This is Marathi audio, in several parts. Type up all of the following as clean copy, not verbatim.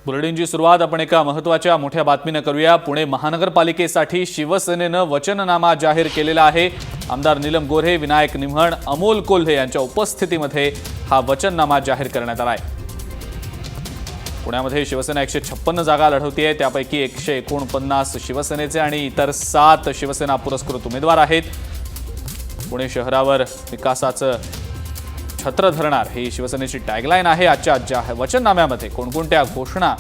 बुलेटिनची सुरुवात आपण एका महत्त्वाच्या मोठ्या बातमीने करूया। पुणे महानगरपालिकेसाठी शिवसेनेनं वचननामा जाहीर केलेला आहे। आमदार नीलम गोऱ्हे, विनायक निमहण, अमोल कोल्हे यांच्या उपस्थितीमध्ये हा वचननामा जाहीर करण्यात आला आहे। पुण्यामध्ये शिवसेना 156 जागा लढवते आहे, त्यापैकी 149 शिवसेनेचे आणि इतर 7 शिवसेना पुरस्कृत उमेदवार आहेत। पुणे शहरावर विकासाचं छत्र धरणार ही शिवसेनेची टॅगलाईन आहे। आजच्या वचननाम्यामध्ये कोणकोणत्या घोषणा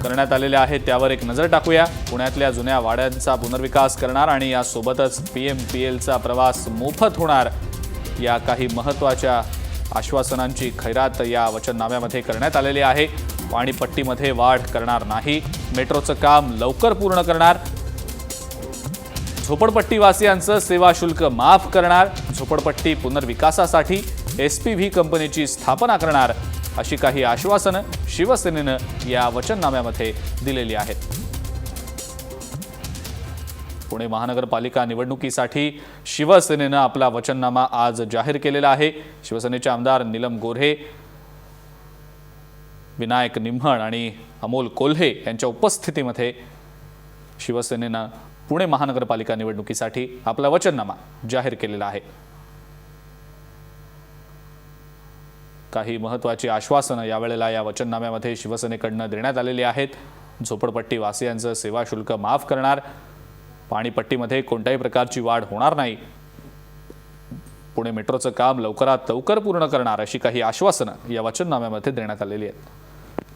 करण्यात आलेल्या आहेत त्यावर एक नजर टाकूया। पुण्यातल्या जुन्या वाड्यांचा पुनर्विकास करणार आणि यासोबतच PMPLचा प्रवास मोफत होणार या काही महत्त्वाच्या आश्वासनांची खैरात या वचननाम्यामध्ये करण्यात आलेली आहे। पाणीपट्टीमध्ये वाढ करणार नाही, मेट्रोचं काम लवकर पूर्ण करणार, झोपडपट्टीवासियांचं सेवा शुल्क माफ करणार, झोपडपट्टी पुनर्विकासासाठी SPV कंपनीची स्थापना करणार अशी काही आश्वासनं शिवसेनेनं या वचननाम्यामध्ये दिलेली आहेत। पुणे महानगरपालिका निवडणुकीसाठी शिवसेनेनं आपला वचननामा आज जाहीर केलेला आहे। शिवसेनेचे आमदार नीलम गोऱ्हे, विनायक निमहण आणि अमोल कोल्हे यांच्या उपस्थितीमध्ये शिवसेनेनं पुणे महानगरपालिका निवडणुकीसाठी आपला वचननामा जाहीर केलेला आहे। काही महत्त्वाची आश्वासनं यावेळेला या वचननाम्यामध्ये शिवसेनेकडून देण्यात आलेली आहेत। झोपडपट्टी वासियांचं सेवा शुल्क माफ करणार, पाणीपट्टीमध्ये कोणत्याही प्रकारची वाढ होणार नाही, पुणे मेट्रोचं काम लवकरात लवकर पूर्ण करणार अशी काही आश्वासनं या वचननाम्यामध्ये देण्यात आलेली आहेत।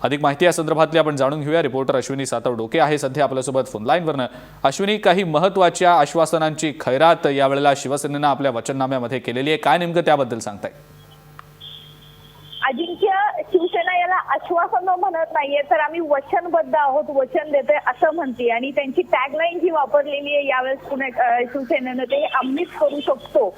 अधिक माहिती या संदर्भातली आपण जाणून घेऊया। रिपोर्टर अश्विनी सातव-डोके आहे सध्या आपल्यासोबत फोन लाईनवरनं। अश्विनी, काही महत्त्वाच्या आश्वासनांची खैरात यावेळेला शिवसेनेनं आपल्या वचननाम्यामध्ये केलेली आहे, काय नेमकं त्याबद्दल सांगताय? अजिंक्य, शिवसेना याला आश्वासन म्हणत नाहीये तर आम्ही वचनबद्ध आहोत, वचन देतोय असं म्हणते आणि त्यांची टॅगलाईन जी वापरलेली आहे यावेळेस पुणे शिवसेनेनं ते आम्हीच करू शकतो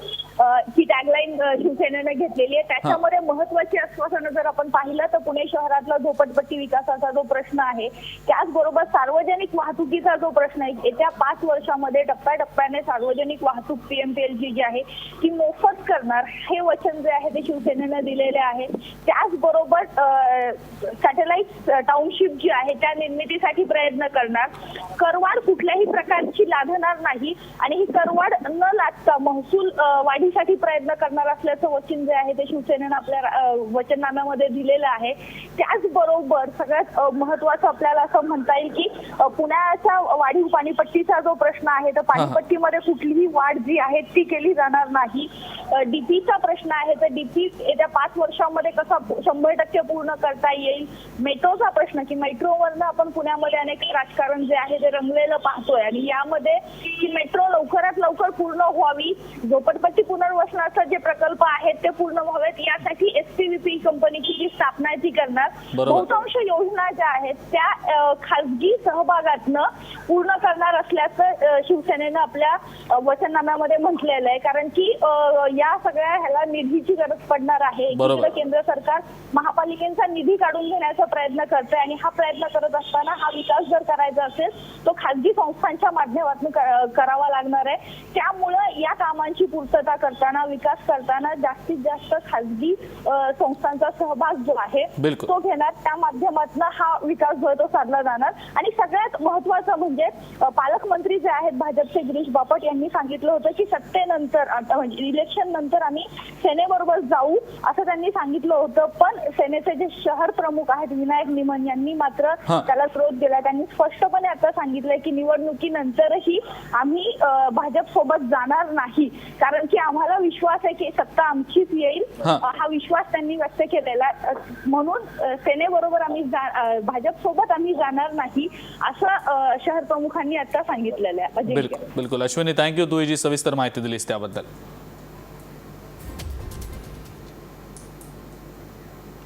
ही टॅगलाईन शिवसेनेनं घेतलेली आहे। त्याच्यामध्ये महत्त्वाची आश्वासनं जर आपण पाहिलं तर पुणे शहरातला झोपडपट्टी विकासाचा जो प्रश्न आहे, त्याचबरोबर सार्वजनिक वाहतुकीचा जो प्रश्न आहे, येत्या 5 वर्षामध्ये टप्प्याटप्प्याने सार्वजनिक वाहतूक PMPL जी आहे ती मोफत करणार हे वचन जे आहे ते शिवसेनेनं दिलेले आहे। त्याचबरोबर सॅटेलाइट टाउनशिप जी आहे त्या निर्मितीसाठी प्रयत्न करणार, करवाढ कुठल्याही प्रकारची लादणार नाही आणि ही करवाढ न लादता महसूल वाढीसाठी प्रयत्न करणार असल्याचं वचन जे आहे ते शिवसेनेनं आपल्या वचननाम्यामध्ये दिलेलं आहे। त्याचबरोबर सगळ्यात महत्त्वाचं आपल्याला असं म्हणता येईल की पुण्याच्या वाढीव पाणीपट्टीचा जो प्रश्न आहे तर पाणीपट्टीमध्ये कुठलीही वाढ जी आहे ती केली जाणार नाही। DPचा प्रश्न आहे तर DP येत्या 5 वर्षांमध्ये कसा 100% पूर्ण करता येईल। मेट्रोचा प्रश्न की मेट्रोवरनं आपण पुण्यामध्ये अनेक राजकारण जे आहे ते रंगलेलं पाहतोय आणि यामध्ये की मेट्रो लवकरात लवकर पूर्ण व्हावी, झोपडपट्टी पुनर्वसनाचे जे प्रकल्प आहेत ते पूर्ण व्हावेत यासाठी SPV कंपनीची जी स्थापना ती करणार। बहुतांश योजना ज्या आहेत त्या खासगी सहभागातनं पूर्ण करणार असल्याचं शिवसेनेनं आपल्या वचननाम्यामध्ये म्हटलेलं आहे, कारण की या सगळ्या ह्याला निधीची गरज पडणार आहे। केंद्र सरकार महापालिकेचा निधी काढून घेण्याचा प्रयत्न करते आणि हा प्रयत्न करत असताना हा विकास जर करायचा असेल तो खासगी संस्थांच्या माध्यमातून करावा लागणार आहे। त्यामुळे या कामांची पूर्तता करताना, विकास करताना जास्तीत जास्त खासगी संस्थांचा सहभाग जो आहे तो घेणार, त्या माध्यमातून हा विकास जो तो साधला जाणार। आणि सगळ्यात महत्त्वाचं म्हणजे पालकमंत्री जे आहेत भाजपचे गिरीश बापट यांनी सांगितलं होतं की सत्तेनंतर आता म्हणजे इलेक्शन नंतर आम्ही सेनेबरोबर जाऊ असं त्यांनी सांगितलं होतं, पण सेनेचे जे शहर प्रमुख आहेत विनायक निमहण यांनी मात्र त्याला विरोध केला। त्यांनी स्पष्टपणे आता सांगितलंय की निवडणुकीनंतरही आम्ही भाजप सोबत जाणार नाही, कारण की आम्हाला विश्वास आहे की सत्ता आमचीच येईल, हा विश्वास त्यांनी व्यक्त केलेला। म्हणून सेनेबरोबर आम्ही भाजप सोबत आम्ही जाणार नाही असं शहर प्रमुखांनी आता सांगितलेलं आहे। बिलकुल अश्विनी, थँक्यू, तू जी सविस्तर माहिती दिलीस त्याबद्दल।